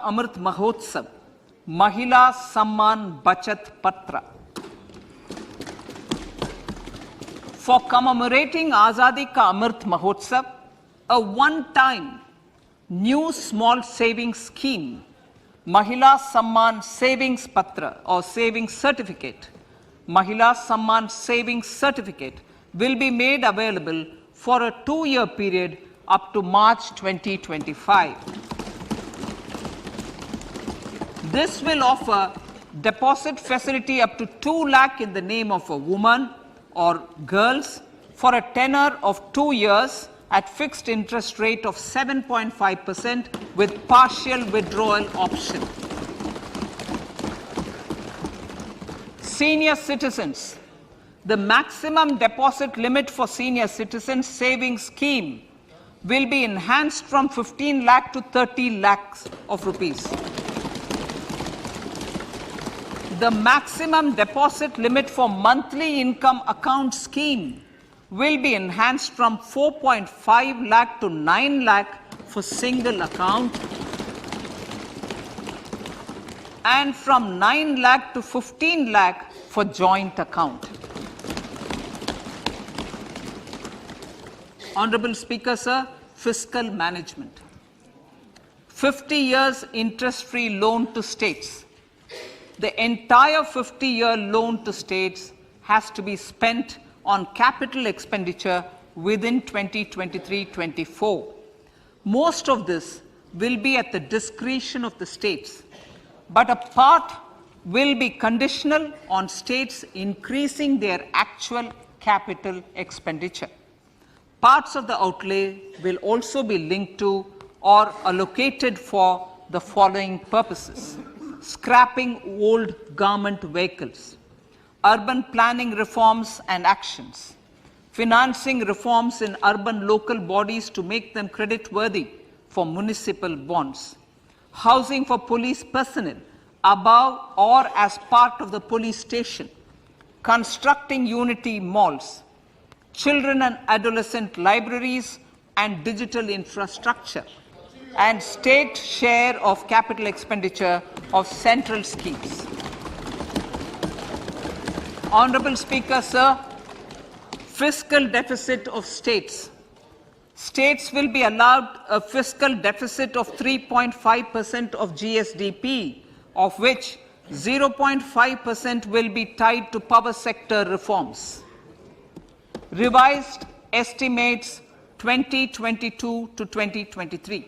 Amrit Mahotsav, Mahila Samman Bachat Patra. For commemorating Azadi Ka Amrit Mahotsav, a one-time new small savings scheme, Mahila Samman Savings Patra or Savings Certificate, Mahila Samman Savings Certificate will be made available for a 2-year period up to March 2025. This will offer deposit facility up to 2 lakh in the name of a woman or girls for a tenure of 2 years at fixed interest rate of 7.5% with partial withdrawal option. Senior citizens. The maximum deposit limit for senior citizens savings scheme will be enhanced from 15 lakh to 30 lakhs of rupees. The maximum deposit limit for monthly income account scheme will be enhanced from 4.5 lakh to 9 lakh for single account and from 9 lakh to 15 lakh for joint account. Honorable Speaker, sir, fiscal management. 50 years interest-free loan to states. The entire 50-year loan to states has to be spent on capital expenditure within 2023-24. Most of this will be at the discretion of the states, but a part will be conditional on states increasing their actual capital expenditure. Parts of the outlay will also be linked to or allocated for the following purposes: scrapping old government vehicles, urban planning reforms and actions, financing reforms in urban local bodies to make them credit-worthy for municipal bonds, housing for police personnel above or as part of the police station, constructing unity malls, children and adolescent libraries and digital infrastructure, and state share of capital expenditure of central schemes. Honorable Speaker, sir, fiscal deficit of states. States will be allowed a fiscal deficit of 3.5% of GSDP, of which 0.5% will be tied to power sector reforms. Revised estimates 2022 to 2023.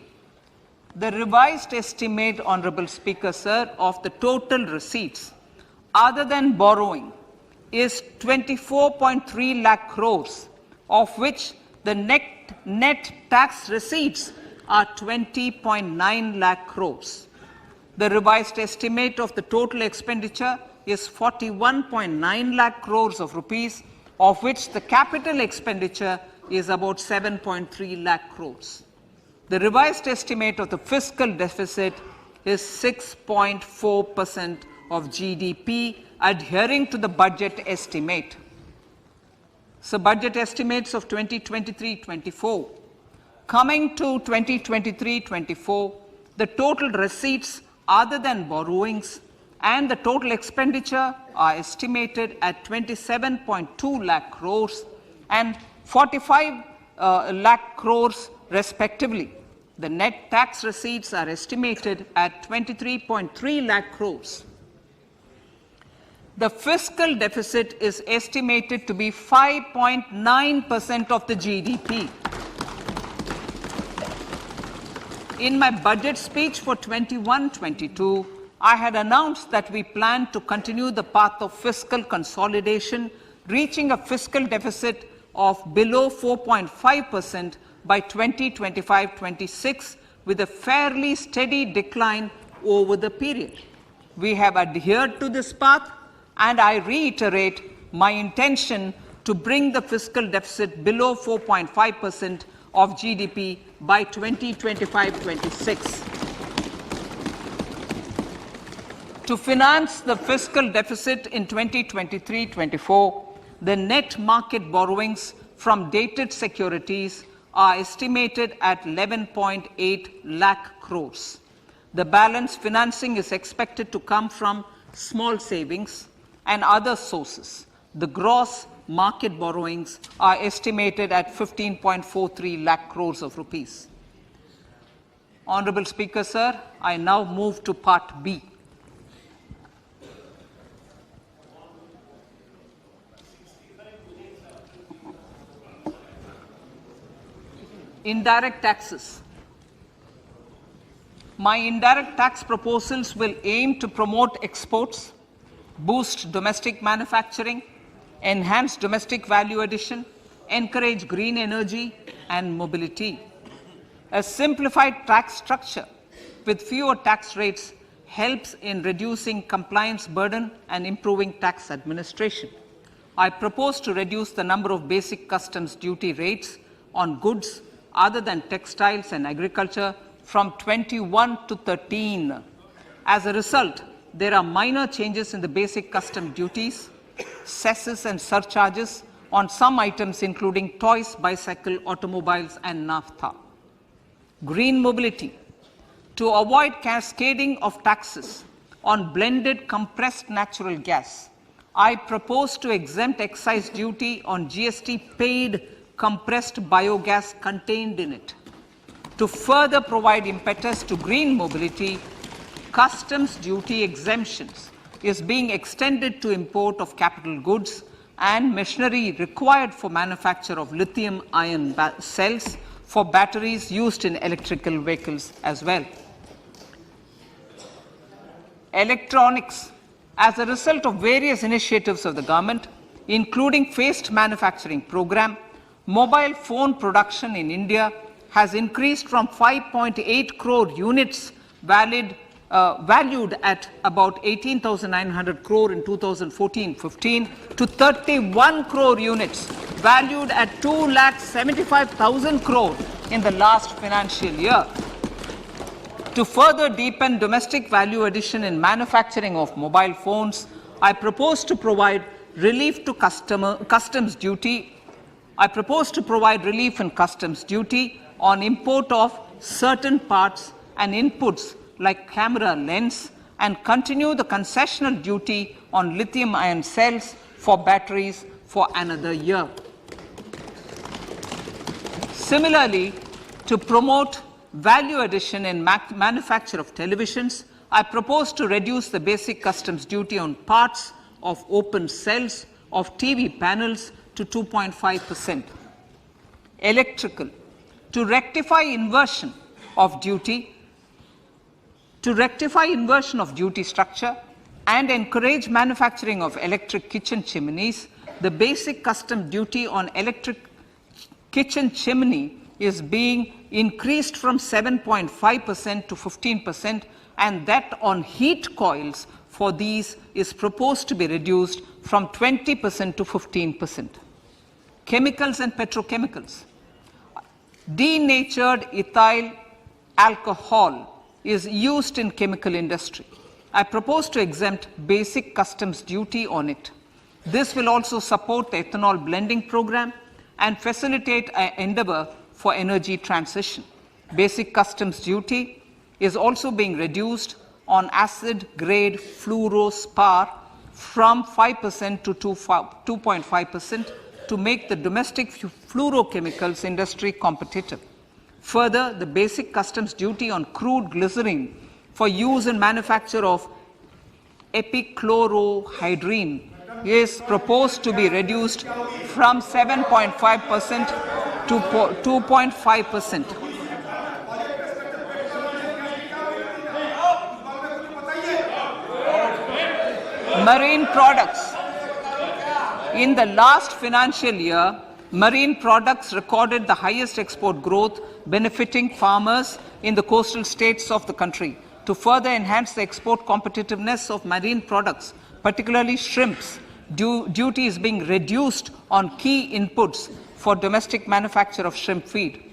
The revised estimate, Honorable Speaker, sir, of the total receipts other than borrowing is 24.3 lakh crores, of which the net tax receipts are 20.9 lakh crores. The revised estimate of the total expenditure is 41.9 lakh crores of rupees, of which the capital expenditure is about 7.3 lakh crores. The revised estimate of the fiscal deficit is 6.4% of GDP, adhering to the budget estimate. So, budget estimates of 2023-24. Coming to 2023-24, the total receipts other than borrowings and the total expenditure are estimated at 27.2 lakh crores and 45 lakh crores respectively. The net tax receipts are estimated at 23.3 lakh crores. The fiscal deficit is estimated to be 5.9% of the GDP. In my budget speech for 21-22, I had announced that we plan to continue the path of fiscal consolidation, reaching a fiscal deficit of below 4.5% by 2025-26, with a fairly steady decline over the period. We have adhered to this path, and I reiterate my intention to bring the fiscal deficit below 4.5% of GDP by 2025-26. To finance the fiscal deficit in 2023-24, the net market borrowings from dated securities are estimated at 11.8 lakh crores. The balance financing is expected to come from small savings and other sources. The gross market borrowings are estimated at 15.43 lakh crores of rupees. Honorable Speaker, sir, I now move to Part B. Indirect taxes. My indirect tax proposals will aim to promote exports, boost domestic manufacturing, enhance domestic value addition, encourage green energy and mobility. A simplified tax structure with fewer tax rates helps in reducing compliance burden and improving tax administration. I propose to reduce the number of basic customs duty rates on goods other than textiles and agriculture from 21 to 13. As a result, there are minor changes in the basic custom duties, cesses and surcharges on some items including toys, bicycle, automobiles and naphtha. Green mobility. To avoid cascading of taxes on blended compressed natural gas, I propose to exempt excise duty on GST paid compressed biogas contained in it. To further provide impetus to green mobility, customs duty exemptions is being extended to import of capital goods and machinery required for manufacture of lithium-ion cells for batteries used in electrical vehicles as well. Electronics. As a result of various initiatives of the government, including phased manufacturing program, mobile phone production in India has increased from 5.8 crore units valued at about 18,900 crore in 2014-15 to 31 crore units valued at 2,75,000 crore in the last financial year. To further deepen domestic value addition in manufacturing of mobile phones, I propose to provide relief to customs duty. I propose to provide relief in customs duty on import of certain parts and inputs like camera lens and continue the concessional duty on lithium-ion cells for batteries for another year. Similarly, to promote value addition in manufacture of televisions, I propose to reduce the basic customs duty on parts of open cells of TV panels to 2.5%. Electrical. To rectify inversion of duty structure and encourage manufacturing of electric kitchen chimneys, the basic custom duty on electric kitchen chimney is being increased from 7.5% to 15%, and that on heat coils for these is proposed to be reduced from 20% to 15%. Chemicals and petrochemicals. Denatured ethyl alcohol is used in chemical industry. I propose to exempt basic customs duty on it. This will also support the ethanol blending program and facilitate an endeavor for energy transition. Basic customs duty is also being reduced on acid-grade fluorospar from 5% to 2.5% to make the domestic fluorochemicals industry competitive. Further, the basic customs duty on crude glycerine for use in manufacture of epichlorohydrin is proposed to be reduced from 7.5% to 2.5%. Marine products. In the last financial year, marine products recorded the highest export growth, benefiting farmers in the coastal states of the country. To further enhance the export competitiveness of marine products, particularly shrimps, duty is being reduced on key inputs for domestic manufacture of shrimp feed.